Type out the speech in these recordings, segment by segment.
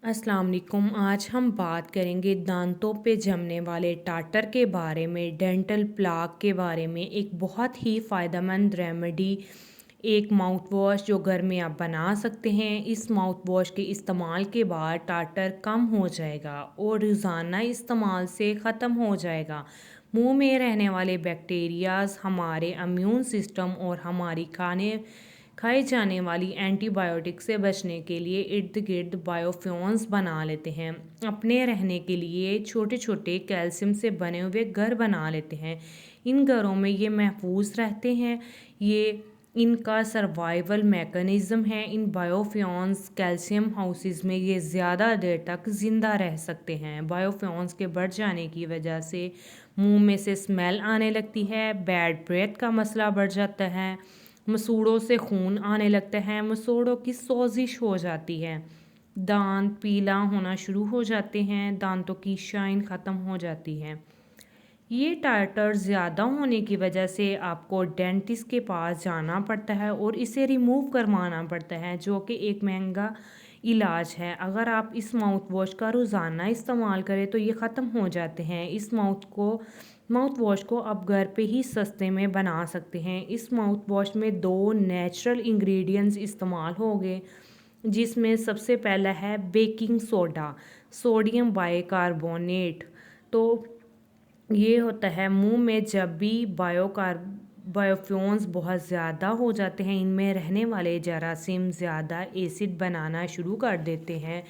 अस्सलाम वालेकुम। आज हम बात करेंगे दांतों पे जमने वाले टाटर के बारे में, डेंटल प्लाक के बारे में। एक बहुत ही फ़ायदेमंद रेमेडी, एक माउथ वॉश जो घर में आप बना सकते हैं। इस माउथ वॉश के इस्तेमाल के बाद टाटर कम हो जाएगा और रोज़ाना इस्तेमाल से ख़त्म हो जाएगा। मुंह में रहने वाले बैक्टीरियाज हमारे इम्यून सिस्टम और हमारी खाई जाने वाली एंटीबायोटिक से बचने के लिए इर्द गिर्द बायोफ्यून्स बना लेते हैं। अपने रहने के लिए छोटे छोटे कैल्शियम से बने हुए घर बना लेते हैं। इन घरों में ये महफूज रहते हैं। ये इनका सर्वाइवल मैकेनिज़्म है। इन बायोफ्यून्स कैल्शियम हाउसेस में ये ज़्यादा देर तक ज़िंदा रह सकते हैं। बायोफ्यून्स के बढ़ जाने की वजह से मुंह में से स्मेल आने लगती है, बैड ब्रेथ का मसला बढ़ जाता है, मसूड़ों से खून आने लगता है, मसूड़ों की सोजिश हो जाती है, दांत पीला होना शुरू हो जाते हैं, दांतों की शाइन ख़त्म हो जाती है। ये टार्टर ज़्यादा होने की वजह से आपको डेंटिस्ट के पास जाना पड़ता है और इसे रिमूव करवाना पड़ता है, जो कि एक महंगा इलाज है। अगर आप इस माउथ वॉश का रोज़ाना इस्तेमाल करें तो ये ख़त्म हो जाते हैं। इस माउथ वॉश को आप घर पे ही सस्ते में बना सकते हैं। इस माउथ वॉश में 2 नेचुरल इंग्रेडिएंट्स इस्तेमाल होंगे, जिसमें सबसे पहला है बेकिंग सोडा, सोडियम बाइकार्बोनेट। तो ये होता है मुंह में जब भी बायोफ्यून्स बहुत ज़्यादा हो जाते हैं, इनमें रहने वाले जरासीम ज़्यादा एसिड बनाना शुरू कर देते हैं,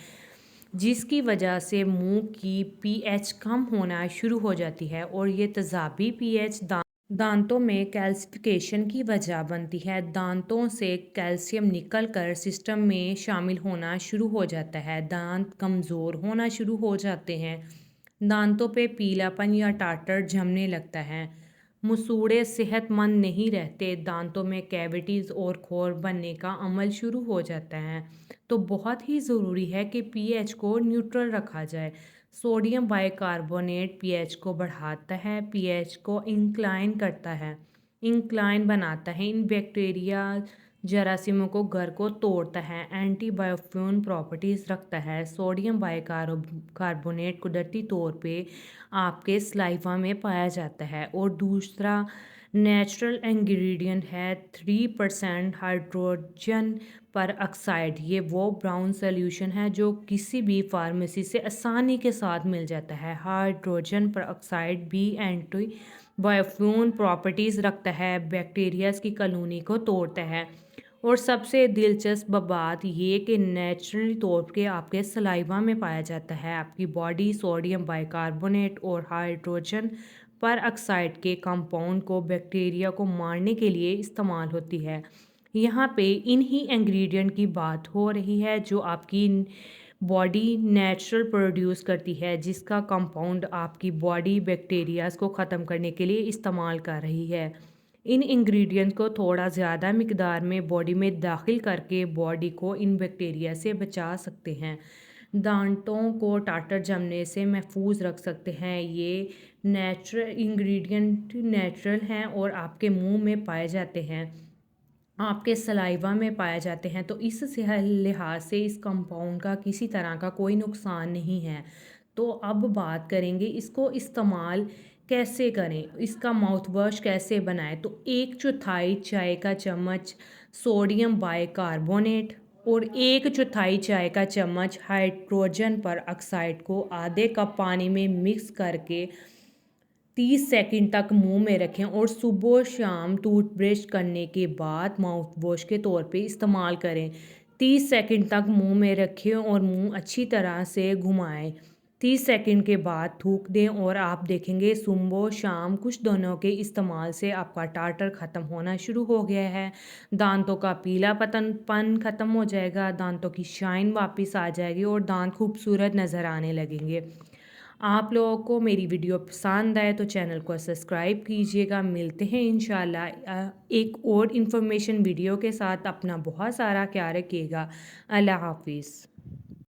जिसकी वजह से मुंह की पीएच कम होना शुरू हो जाती है और ये तेज़ाबी पीएच दांतों में कैल्सिफिकेशन की वजह बनती है। दांतों से कैल्शियम निकल कर सिस्टम में शामिल होना शुरू हो जाता है, दांत कमज़ोर होना शुरू हो जाते हैं, दांतों पे पीलापन या टाटर जमने लगता है, मसूड़े सेहतमंद नहीं रहते, दांतों में कैविटीज़ और खोर बनने का अमल शुरू हो जाता है। तो बहुत ही ज़रूरी है कि पीएच को न्यूट्रल रखा जाए। सोडियम बाइकार्बोनेट पीएच को बढ़ाता है, पीएच को इंक्लाइन करता है, इंक्लाइन बनाता है, इन बैक्टीरिया जरासीमों को घर को तोड़ता है, एंटीबायोफ्यून प्रॉपर्टीज़ रखता है। सोडियम बाइकार्बोनेट कुदरती तौर पे आपके सलाइवा में पाया जाता है। और दूसरा नेचुरल इंग्रेडिएंट है 3% हाइड्रोजन पर ऑक्साइड। ये वो ब्राउन सॉल्यूशन है जो किसी भी फार्मेसी से आसानी के साथ मिल जाता है। हाइड्रोजन पर ऑक्साइड भी एंटी बायोफ्यून प्रॉपर्टीज़ रखता है, बैक्टीरियाज की कॉलोनी को तोड़ता है। और सबसे दिलचस्प बात ये कि नेचुरली तौर पे आपके सलाइवा में पाया जाता है। आपकी बॉडी सोडियम बाइकार्बोनेट और हाइड्रोजन पर ऑक्साइड के कंपाउंड को बैक्टीरिया को मारने के लिए इस्तेमाल होती है। यहाँ पे इन्हीं इंग्रेडिएंट की बात हो रही है जो आपकी बॉडी नेचुरल प्रोड्यूस करती है, जिसका कंपाउंड आपकी बॉडी बैक्टीरियाज को ख़त्म करने के लिए इस्तेमाल कर रही है। इन इंग्रेडिएंट्स को थोड़ा ज़्यादा मिकदार में बॉडी में दाखिल करके बॉडी को इन बैक्टीरिया से बचा सकते हैं, दांतों को टाटर जमने से महफूज रख सकते हैं। ये नेचुरल इंग्रेडिएंट नेचुरल हैं और आपके मुंह में पाए जाते हैं, आपके सलाइवा में पाए जाते हैं। तो इस लिहाज से इस कंपाउंड का किसी तरह का कोई नुकसान नहीं है। तो अब बात करेंगे इसको इस्तेमाल कैसे करें, इसका माउथ वॉश कैसे बनाएं। तो 1/4 चाय का चम्मच सोडियम बाइकार्बोनेट और 1/4 चाय का चम्मच हाइड्रोजन पर ऑक्साइड को आधे कप पानी में मिक्स करके 30 सेकंड तक मुंह में रखें और सुबह शाम टूथब्रश करने के बाद माउथ वॉश के तौर पे इस्तेमाल करें। 30 सेकंड तक मुंह में रखें और मुंह अच्छी तरह से घुमाएं। 30 सेकंड के बाद थूक दें और आप देखेंगे सुबह शाम कुछ दोनों के इस्तेमाल से आपका टाटर ख़त्म होना शुरू हो गया है, दांतों का पन ख़त्म हो जाएगा, दांतों की शाइन वापस आ जाएगी और दांत खूबसूरत नज़र आने लगेंगे। आप लोगों को मेरी वीडियो पसंद आए तो चैनल को सब्सक्राइब कीजिएगा। मिलते हैं इंशाल्लाह एक और इन्फॉर्मेशन वीडियो के साथ। अपना बहुत सारा ख्याल रखिएगा। अल्लाह हाफिज़।